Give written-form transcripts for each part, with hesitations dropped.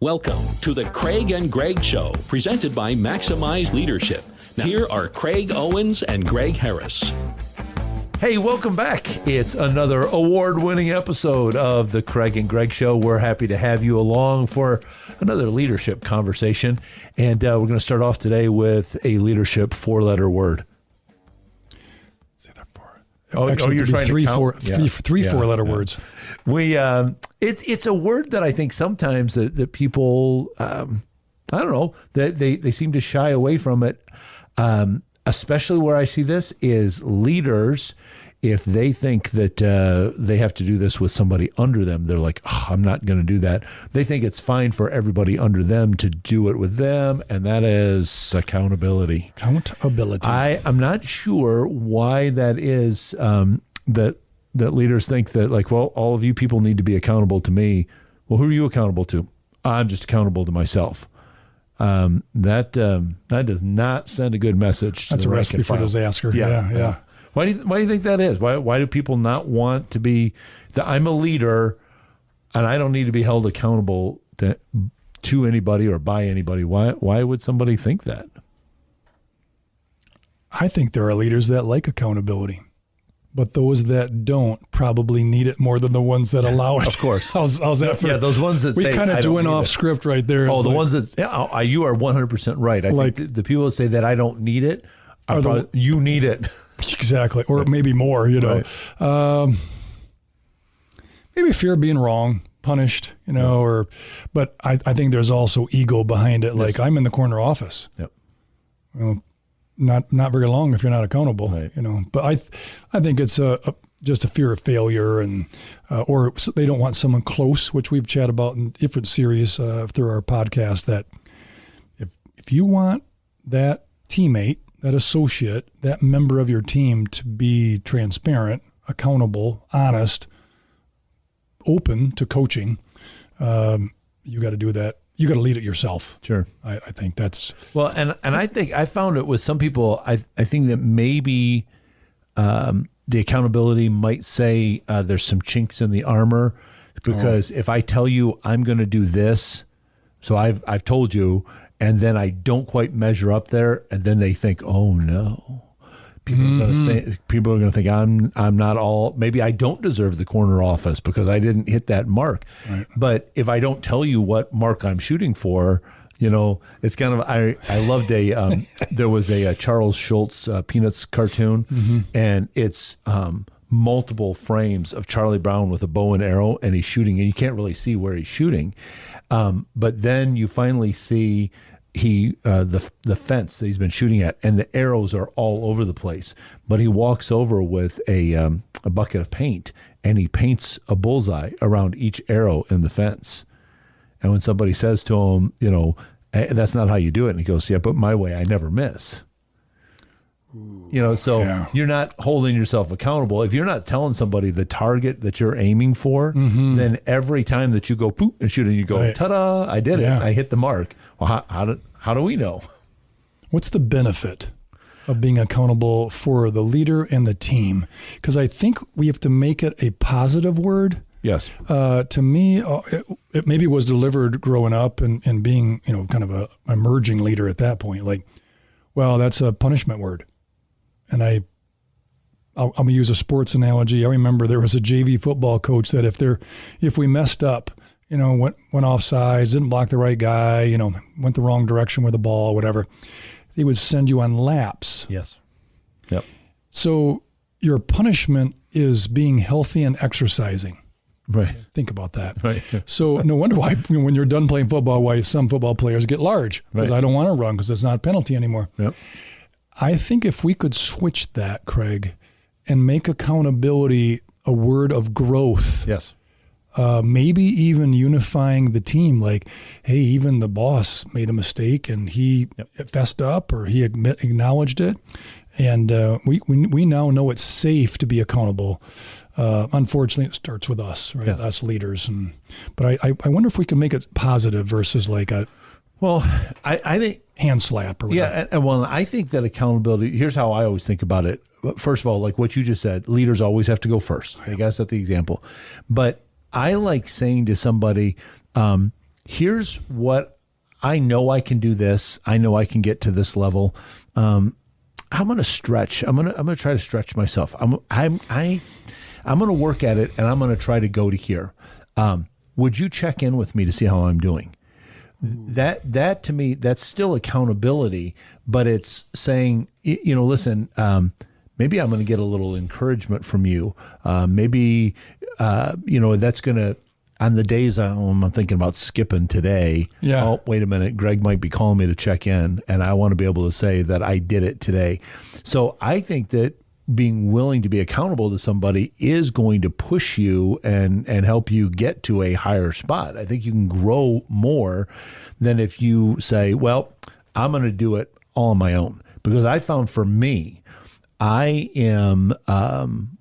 Welcome to the Craig and Greg Show, presented by Maximize Leadership. Now, here are Craig Owens and Greg Harris. Hey, welcome back. It's another award-winning episode of the Craig and Greg Show. We're happy to have you along for another leadership conversation. And we're going to start off today with a leadership four-letter word. Actually, you're trying three, to count? three four-letter words. It's a word that I think sometimes that people, I don't know, that they seem to shy away from it. Especially where I see this is leaders. If they think that they have to do this with somebody under them, they're like, oh, I'm not going to do that. They think it's fine for everybody under them to do it with them, and that is accountability. Accountability. I'm not sure why that is, that leaders think that, like, well, all of you people need to be accountable to me. Well, who are you accountable to? I'm just accountable to myself. That does not send a good message. That's a recipe for disaster. Yeah. Why do you think that is? Why do people not want to be that I'm a leader and I don't need to be held accountable to anybody or by anybody? Why would somebody think that? I think there are leaders that like accountability, but those that don't probably need it more than the ones that allow it. Of course. How's that for? Yeah, those ones that we kind of doing off script right there. Oh, the ones that you are 100% right. I think the people that say that I don't need it are probably, you need it. Exactly, or maybe more. Right. Maybe fear of being wrong, punished. But I think there's also ego behind it. Yes. Like, I'm in the corner office. Yep. Well, not very long if you're not accountable. Right. But I think it's just a fear of failure, and or they don't want someone close, which we've chatted about in different series through our podcast. That if you want that teammate, that associate, that member of your team to be transparent, accountable, honest, open to coaching, you got to do that. You got to lead it yourself. Sure. I think that's... Well, and I think I found it with some people, I think that maybe the accountability might say there's some chinks in the armor, because if I tell you I'm going to do this, so I've told you, and then I don't quite measure up there, and then they think, oh no, people are going to think I'm not all. Maybe I don't deserve the corner office because I didn't hit that mark. Right. But if I don't tell you what mark I'm shooting for, it's kind of. I loved there was a Charles Schultz Peanuts cartoon, and it's multiple frames of Charlie Brown with a bow and arrow, and he's shooting, and you can't really see where he's shooting. But then you finally see the fence that he's been shooting at, and the arrows are all over the place. But he walks over with a bucket of paint, and he paints a bullseye around each arrow in the fence. And when somebody says to him, that's not how you do it, and he goes, yeah, but my way, I never miss. You're not holding yourself accountable. If you're not telling somebody the target that you're aiming for, then every time that you go poop and shoot, and you go, ta-da, I did it. I hit the mark. Well, how do we know? What's the benefit of being accountable for the leader and the team? Because I think we have to make it a positive word. Yes. To me, it maybe was delivered growing up and being, kind of a emerging leader at that point. Like, well, that's a punishment word. And I'm going to use a sports analogy. I remember there was a JV football coach that if we messed up, went off sides, didn't block the right guy, went the wrong direction with the ball, whatever, he would send you on laps. Yes. Yep. So your punishment is being healthy and exercising. Right. Think about that. Right. So no wonder why when you're done playing football, why some football players get large. Because I don't want to run because it's not a penalty anymore. Yep. I think if we could switch that, Craig, and make accountability a word of growth. Yes. Maybe even unifying the team. Like, hey, even the boss made a mistake and he fessed up, or he acknowledged it. And we now know it's safe to be accountable. Unfortunately, it starts with us, right? Yes. Us leaders. But I wonder if we can make it positive versus like a... Well, I think... hand slap or whatever. Yeah, and I think that accountability, here's how I always think about it. First of all, like what you just said, leaders always have to go first. They got to set the example. But I like saying to somebody, here's what I know I can do this. I know I can get to this level. I'm going to stretch. I'm going to try to stretch myself. I'm going to work at it, and I'm going to try to go to here. Would you check in with me to see how I'm doing? That to me, that's still accountability, but it's saying, listen, maybe I'm going to get a little encouragement from you. Maybe, that's going to, on the days I'm thinking about skipping today. Yeah. Oh, wait a minute. Greg might be calling me to check in, and I want to be able to say that I did it today. So I think that being willing to be accountable to somebody is going to push you and help you get to a higher spot. I think you can grow more than if you say, well, I'm going to do it all on my own. Because I found for me, I am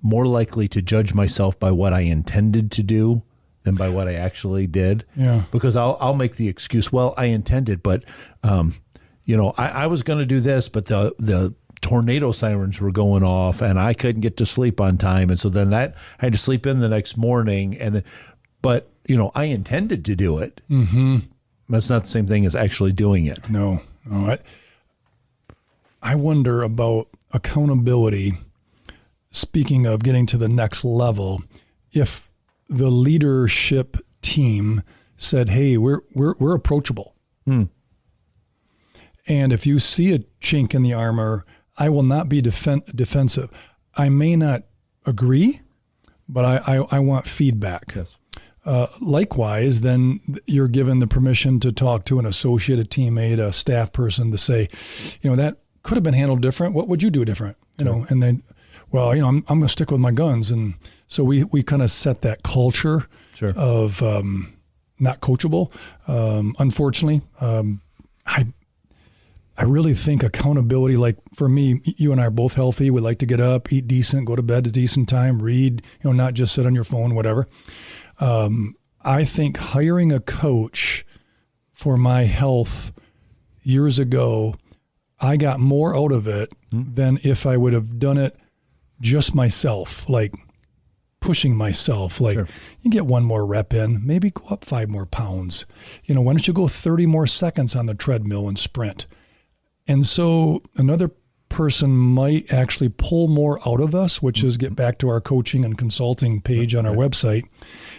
more likely to judge myself by what I intended to do than by what I actually did. Yeah. Because I'll make the excuse, well, I intended, but I was going to do this, but the tornado sirens were going off and I couldn't get to sleep on time. And so then I had to sleep in the next morning. But I intended to do it. Mm-hmm. That's not the same thing as actually doing it. No. I wonder about accountability. Speaking of getting to the next level, if the leadership team said, hey, we're approachable. And if you see a chink in the armor, I will not be defensive. I may not agree, but I want feedback. Yes. Likewise, then you're given the permission to talk to an associate, a teammate, a staff person to say, that could have been handled different. What would you do different? And then, well, I'm going to stick with my guns. And so we kind of set that culture of not coachable. Unfortunately, I really think accountability, like for me, you and I are both healthy. We like to get up, eat decent, go to bed at a decent time, read, not just sit on your phone, whatever. I think hiring a coach for my health years ago, I got more out of it than if I would have done it just myself, like pushing myself. Like you get one more rep in, maybe go up 5 more pounds. Why don't you go 30 more seconds on the treadmill and sprint? And so another person might actually pull more out of us, which is get back to our coaching and consulting page on our website.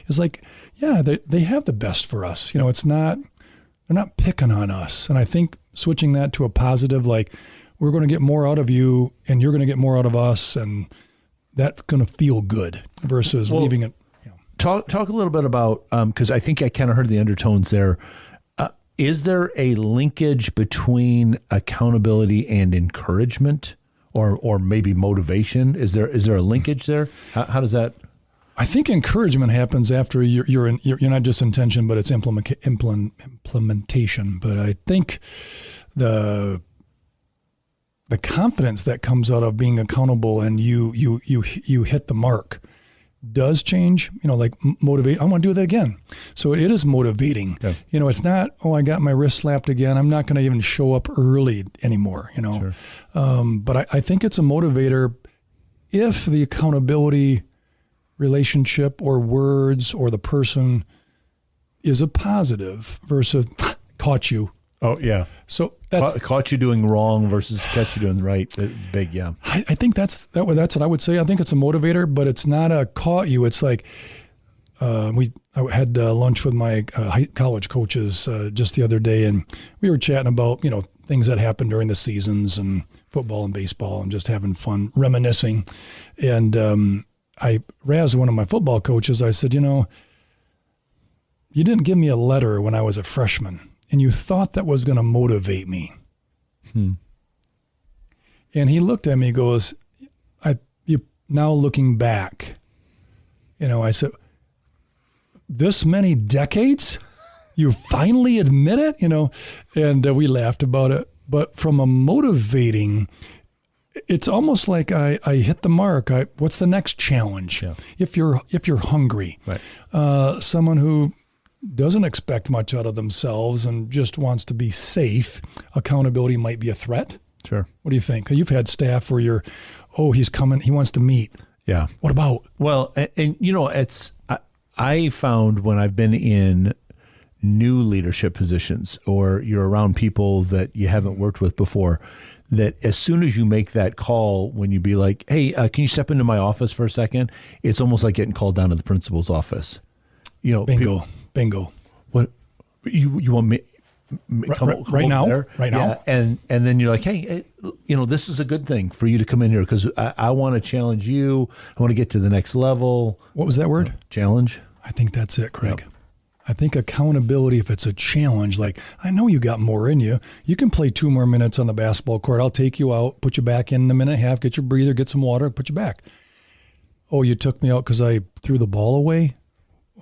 Is like, yeah, they have the best for us. It's not, they're not picking on us. And I think switching that to a positive, like we're going to get more out of you and you're going to get more out of us. And that's going to feel good versus leaving it. Talk a little bit about, because I think I kind of heard the undertones there. Is there a linkage between accountability and encouragement, or maybe motivation? Is there a linkage there? How does that? I think encouragement happens after you're not just intention, but it's implementation. But I think the confidence that comes out of being accountable and you hit the mark does change, like motivate. I want to do that again. So it is motivating. Yeah. It's not, I got my wrist slapped again. I'm not going to even show up early anymore, Sure. But I think it's a motivator if the accountability relationship or words or the person is a positive versus caught you. Oh, yeah. So that's caught you doing wrong versus catch you doing right. Big, yeah. I think that's what I would say. I think it's a motivator, but it's not a caught you. It's like I had lunch with my college coaches just the other day, and we were chatting about things that happened during the seasons and football and baseball, and just having fun, reminiscing. And I razzed one of my football coaches. I said, you didn't give me a letter when I was a freshman. And you thought that was going to motivate me. And he looked at me and goes, you now looking back, I said, this many decades, you finally admit it, and we laughed about it. But from a motivating, it's almost like I hit the mark. What's the next challenge? Yeah. If you're hungry, right. Someone who doesn't expect much out of themselves and just wants to be safe, accountability might be a threat. Sure. What do you think? You've had staff where he's coming, he wants to meet. Yeah. What about? Well, and it's, I found when I've been in new leadership positions, or you're around people that you haven't worked with before, that as soon as you make that call, when you be like, hey, can you step into my office for a second? It's almost like getting called down to the principal's office. You know, Bingo. What you want me? Come right now, there? right now. And then you're like, hey, this is a good thing for you to come in here because I want to challenge you. I want to get to the next level. What was that word? Challenge. I think that's it, Craig. Yep. I think accountability, if it's a challenge, like, I know you got more in you. You can play 2 more minutes on the basketball court. I'll take you out, put you back in a minute and a half, get your breather, get some water, put you back. Oh, you took me out because I threw the ball away?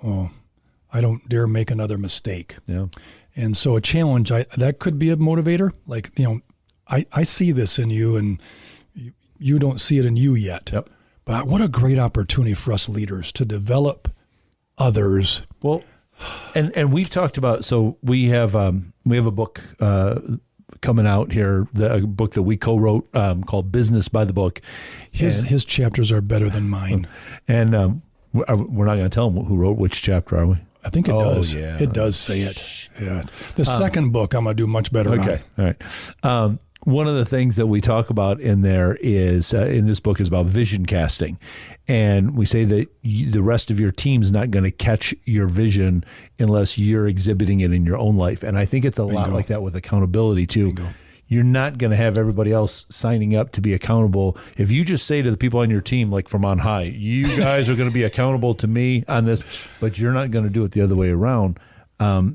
Oh, I don't dare make another mistake. Yeah. And so a challenge, that could be a motivator. Like, I see this in you and you don't see it in you yet. Yep. But what a great opportunity for us leaders to develop others. Well, and we've talked about, so we have a book coming out here, a book that we co-wrote called Business by the Book. His chapters are better than mine. And we're not going to tell them who wrote which chapter, are we? I think it does. Yeah. It does say it. Yeah. The second book I'm going to do much better on. Okay. All right. One of the things that we talk about in there is, in this book, is about vision casting. And we say that the rest of your team's not going to catch your vision unless you're exhibiting it in your own life. And I think it's a lot like that with accountability too. Bingo. You're not going to have everybody else signing up to be accountable. If you just say to the people on your team, like from on high, you guys are going to be accountable to me on this, but you're not going to do it the other way around.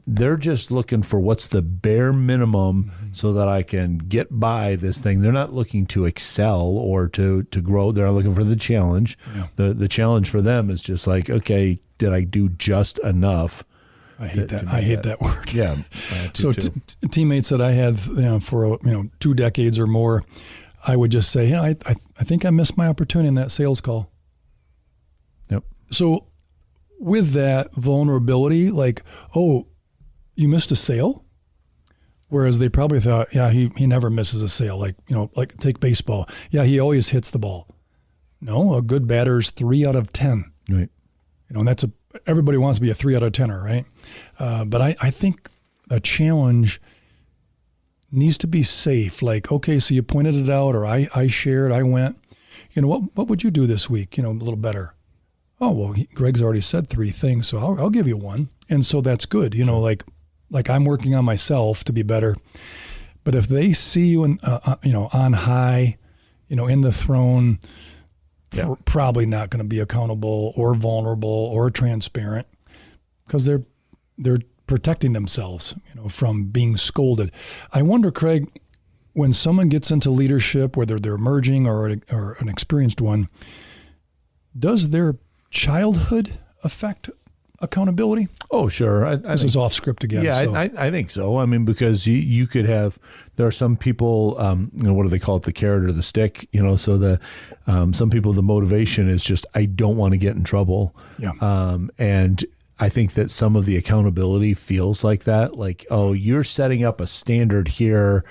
They're just looking for what's the bare minimum so that I can get by this thing. They're not looking to excel or to grow. They're looking for the challenge. Yeah. The challenge for them is just like, okay, did I do just enough? I hate that. I hate that word. Yeah. So teammates that I had for 2 decades or more, I would just say, I think I missed my opportunity in that sales call. Yep. So with that vulnerability, like, oh, you missed a sale? Whereas they probably thought, yeah, he never misses a sale. Like take baseball. Yeah, he always hits the ball. No, a good batter's 3 out of 10. Right. And that's everybody wants to be a 3 out of 10er, right? But I think a challenge needs to be safe. Like, okay, so you pointed it out, or I shared, I went, what would you do this week? A little better. Oh, well, Greg's already said 3 things, so I'll give you 1. And so that's good. Like I'm working on myself to be better. But if they see you on high, in the throne, probably not going to be accountable or vulnerable or transparent because they're protecting themselves, from being scolded. I wonder, Craig, when someone gets into leadership, whether they're emerging or an experienced one, does their childhood affect accountability? Oh, sure. This is off script again. Yeah, so. I think so. I mean, because you could have, there are some people, what do they call it? The carrot or the stick, so some people, the motivation is just, I don't want to get in trouble. Yeah. And I think that some of the accountability feels like that. Like, oh, you're setting up a standard here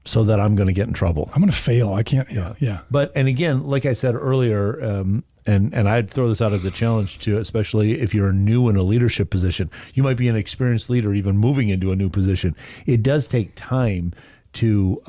so that I'm going to get in trouble. I'm going to fail. I can't. Yeah. And again, like I said earlier, and I'd throw this out as a challenge to, especially if you're new in a leadership position, you might be an experienced leader, even moving into a new position. It does take time to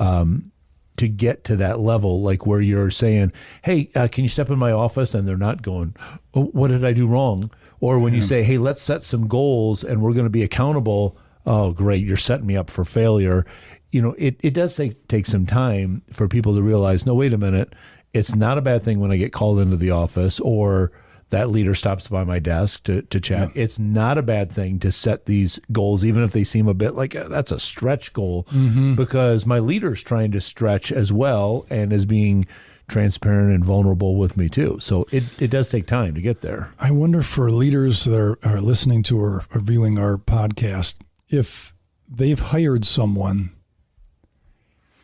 get to that level, like where you're saying, hey, can you step in my office? And they're not going, oh, what did I do wrong? Or when you say, hey, let's set some goals and we're going to be accountable. Oh, great. You're setting me up for failure. It does take some time for people to realize, no, wait a minute. It's not a bad thing when I get called into the office or that leader stops by my desk to chat. Yeah. It's not a bad thing to set these goals, even if they seem a bit like that's a stretch goal, because my leader's trying to stretch as well and is being transparent and vulnerable with me too. So it does take time to get there. I wonder for leaders that are listening to or viewing our podcast, if they've hired someone,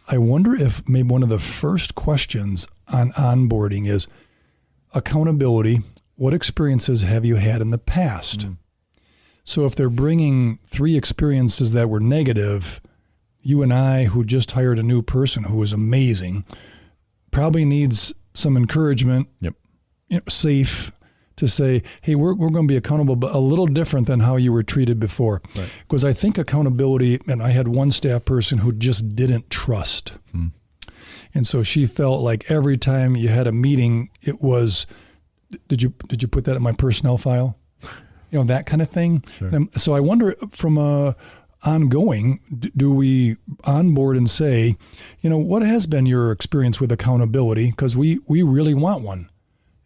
I wonder if maybe one of the first questions on onboarding is accountability. What experiences have you had in the past? So if they're bringing 3 experiences that were negative, you and I, who just hired a new person who was amazing, probably needs some encouragement, Yep. Safe, to say, hey, we're going to be accountable, but a little different than how you were treated before. Because I think accountability, and I had one staff person who just didn't trust. And so she felt like every time you had a meeting, it was, did you put that in my personnel file? That kind of thing. Sure. So I wonder from ongoing, do we onboard and say, what has been your experience with accountability? Because we really want one.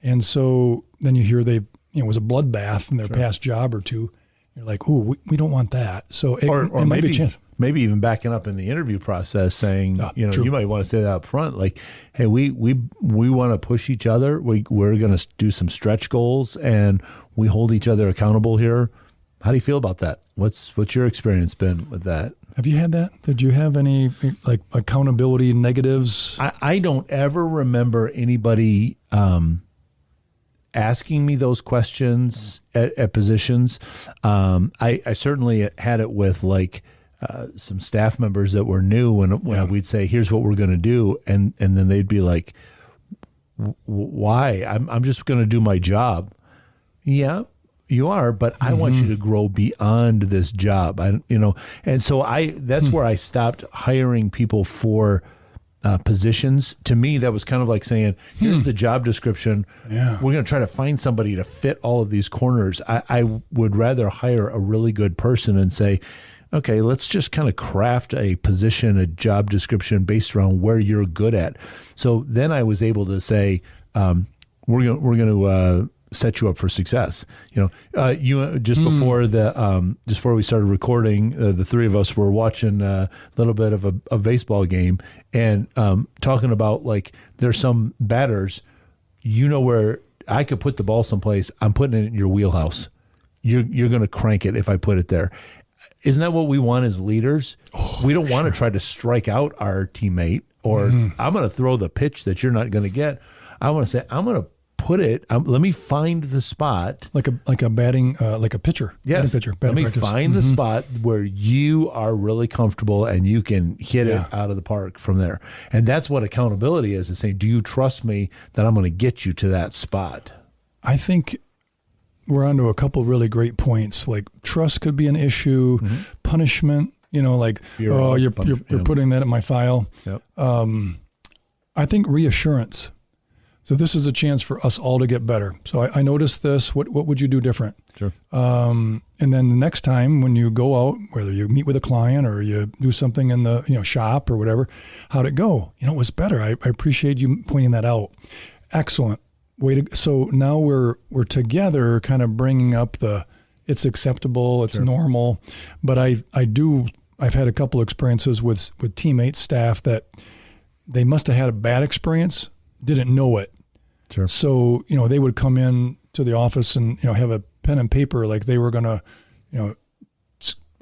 And so then you hear it was a bloodbath in their past job or two. You're like, ooh, we don't want that. So it might be a chance. Maybe even backing up in the interview process saying, you might want to say that up front, like, hey, we want to push each other. We're going to do some stretch goals and we hold each other accountable here. How do you feel about that? What's your experience been with that? Have you had that? Did you have any like accountability negatives? I don't ever remember anybody asking me those questions at positions. I certainly had it with like some staff members that were new when we'd say, here's what we're going to do. And then they'd be like, why? I'm just going to do my job. Yeah, you are, but I want you to grow beyond this job. And so that's where I stopped hiring people for positions. To me, that was kind of like saying, here's the job description. Yeah. We're going to try to find somebody to fit all of these corners. I would rather hire a really good person and say, okay, let's just kind of craft a position, a job description based around where you're good at. So then I was able to say, we're going to set you up for success. Before we started recording, the three of us were watching a little bit of a baseball game and talking about like there's some batters, where I could put the ball someplace. I'm putting it in your wheelhouse. You're going to crank it if I put it there. Isn't that what we want as leaders? We don't want to try to strike out our teammate or I'm going to throw the pitch that you're not going to get. I want to say, I'm going to put it, let me find the spot. Like a batting, like a pitcher. Yes. Pitcher, let me find the spot where you are really comfortable and you can hit it out of the park from there. And that's what accountability is saying, do you trust me that I'm going to get you to that spot? I think we're onto a couple really great points. Like trust could be an issue, punishment, like, you're putting that in my file. Yep. I think reassurance. So this is a chance for us all to get better. So I noticed this. What would you do different? Sure. And then the next time when you go out, whether you meet with a client or you do something in the shop or whatever, how'd it go? It was better. I appreciate you pointing that out. Excellent. So now we're together, kind of bringing up it's acceptable, it's normal. But I've had a couple experiences with teammates, staff that they must have had a bad experience, didn't know it. Sure. So, they would come in to the office and, have a pen and paper, like they were going to,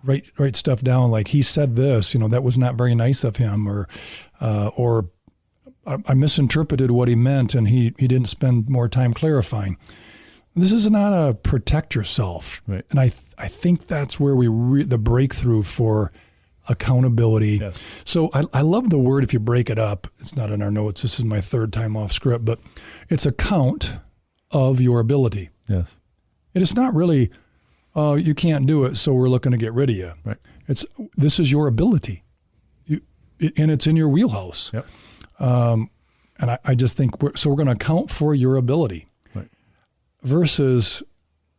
write stuff down. Like he said this, that was not very nice of him or I misinterpreted what he meant and he didn't spend more time clarifying. This is not a protect yourself. Right. And I think that's where the breakthrough for accountability. Yes. So I love the word, if you break it up, it's not in our notes, this is my third time off script, but it's account of your ability. Yes. It is not really, you can't do it, so we're looking to get rid of you. Right. This is your ability. And it's in your wheelhouse. Yep. And I just think we're going to account for your ability. Right. Versus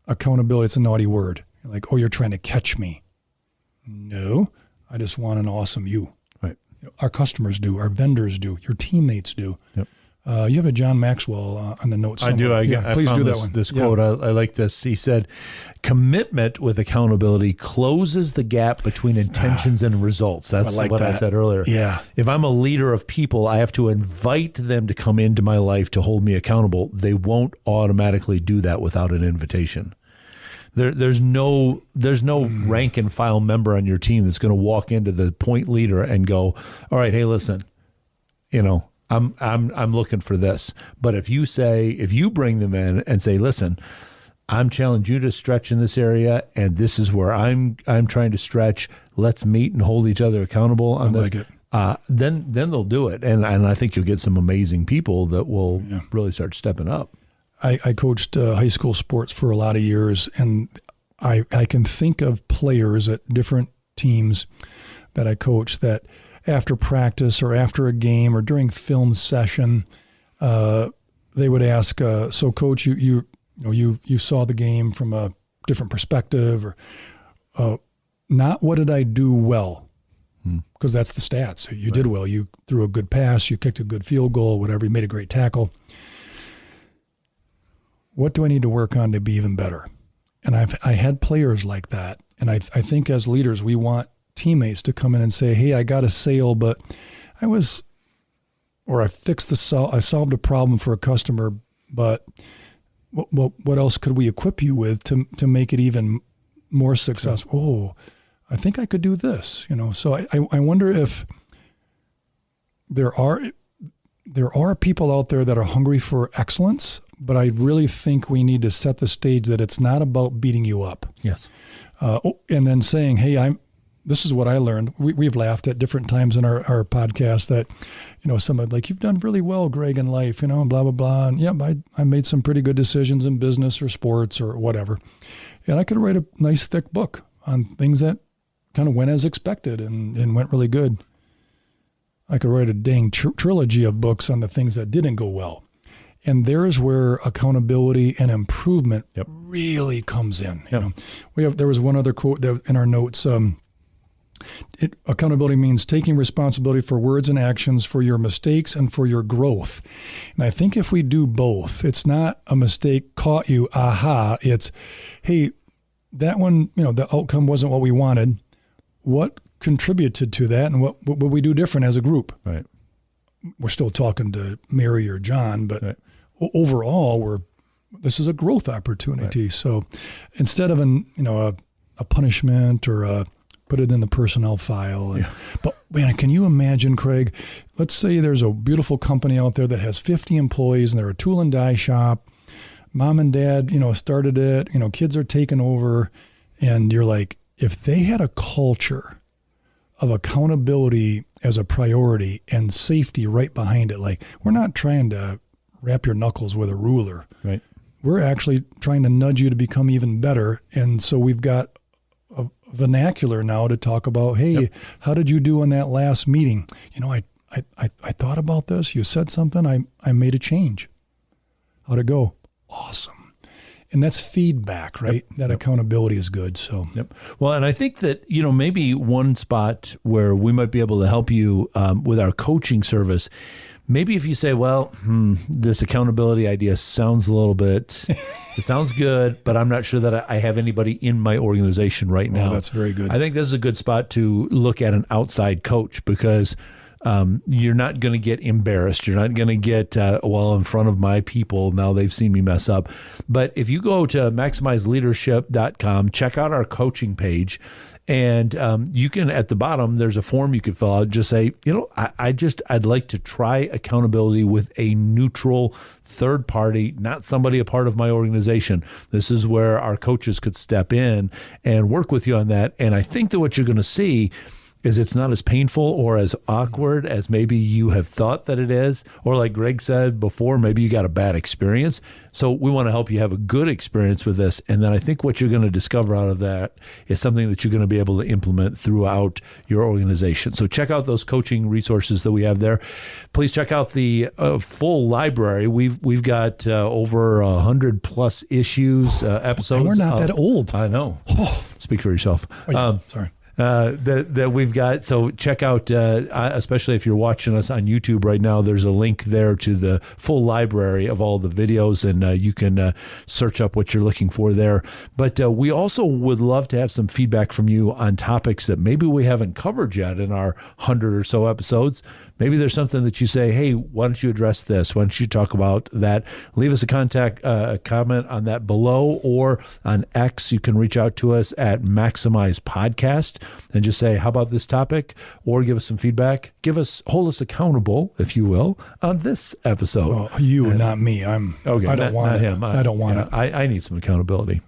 accountability, it's a naughty word. Like, you're trying to catch me. No, I just want an awesome you. Right. Our customers do, our vendors do, your teammates do. Yep. You have a John Maxwell on the notes. I do. I please found do that one. This quote, I like this. He said, commitment with accountability closes the gap between intentions and results. That's what I said earlier. Yeah. If I'm a leader of people, I have to invite them to come into my life to hold me accountable. They won't automatically do that without an invitation. There's no rank and file member on your team that's going to walk into the point leader and go, all right, hey, listen, I'm looking for this. But if you bring them in and say, listen, I'm challenging you to stretch in this area, and this is where I'm trying to stretch. Let's meet and hold each other accountable on this. Like it. Then they'll do it, and I think you'll get some amazing people that will really start stepping up. I coached high school sports for a lot of years, and I can think of players at different teams that I coached that after practice or after a game or during film session, they would ask, "So, coach, you saw the game from a different perspective, or not what did I do well?" Because that's the stats. You did well. You threw a good pass. You kicked a good field goal. Whatever. You made a great tackle. What do I need to work on to be even better? And I had players like that. And I think as leaders, we want teammates to come in and say, "Hey, I got a sale, but I solved a problem for a customer, but what else could we equip you with to make it even more successful? Oh, I think I could do this." So I wonder if there are people out there that are hungry for excellence, but I really think we need to set the stage that it's not about beating you up. Yes. And then saying, "Hey, this is what I learned." We've laughed at different times in our podcast that, someone like, "You've done really well, Greg, in life, and blah, blah, blah. And yeah, I made some pretty good decisions in business or sports or whatever. And I could write a nice thick book on things that kind of went as expected and went really good. I could write a dang trilogy of books on the things that didn't go well." And there's where accountability and improvement really comes in. There was one other quote there in our notes. Accountability means taking responsibility for words and actions, for your mistakes and for your growth. And I think if we do both, it's not a mistake caught you, aha. It's, hey, that one, the outcome wasn't what we wanted. What contributed to that, and what would we do different as a group? Right. We're still talking to Mary or John, but overall, this is a growth opportunity. Right. So instead of a punishment or put it in the personnel file. But man, can you imagine, Craig? Let's say there's a beautiful company out there that has 50 employees, and they're a tool and die shop. Mom and dad, started it. Kids are taking over, and you're like, if they had a culture of accountability as a priority and safety right behind it, like, we're not trying to wrap your knuckles with a ruler. Right. We're actually trying to nudge you to become even better. And so we've got a vernacular now to talk about, hey, how did you do in that last meeting? I thought about this. You said something. I made a change. How'd it go? Awesome. And that's feedback, right? That accountability is good. So, Well, and I think that, maybe one spot where we might be able to help you with our coaching service, maybe if you say, well, this accountability idea sounds a little bit, it sounds good, but I'm not sure that I have anybody in my organization right now. That's very good. I think this is a good spot to look at an outside coach, because you're not going to get embarrassed. You're not going to get, in front of my people, now they've seen me mess up. But if you go to maximizeleadership.com, check out our coaching page, and you can, at the bottom, there's a form you could fill out. Just say, I'd like to try accountability with a neutral third party, not somebody a part of my organization. This is where our coaches could step in and work with you on that. And I think that what you're going to see is it's not as painful or as awkward as maybe you have thought that it is, or like Greg said before, maybe you got a bad experience. So we want to help you have a good experience with this. And then I think what you're going to discover out of that is something that you're going to be able to implement throughout your organization. So check out those coaching resources that we have there. Please check out the full library. We've got over 100 plus issues, episodes. And we're not that old. I know. Speak for yourself. Sorry. That we've got. So check out, especially if you're watching us on YouTube right now, there's a link there to the full library of all the videos, and you can search up what you're looking for there. But we also would love to have some feedback from you on topics that maybe we haven't covered yet in our 100 or so episodes. Maybe there's something that you say, hey, why don't you address this? Why don't you talk about that? Leave us a comment on that below, or on X, you can reach out to us at Maximize Podcast and just say, how about this topic? Or give us some feedback. Hold us accountable, if you will, on this episode. Well, not me. Okay, I don't want him. I don't want it. I need some accountability.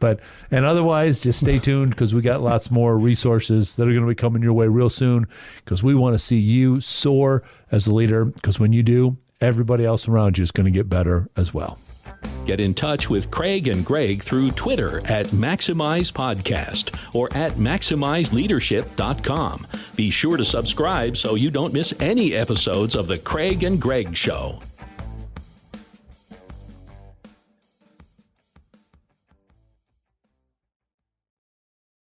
And otherwise, just stay tuned, because we got lots more resources that are going to be coming your way real soon, because we want to see you soar as a leader, because when you do, everybody else around you is going to get better as well. Get in touch with Craig and Greg through Twitter at Maximize Podcast or at MaximizeLeadership.com. Be sure to subscribe so you don't miss any episodes of The Craig and Greg Show.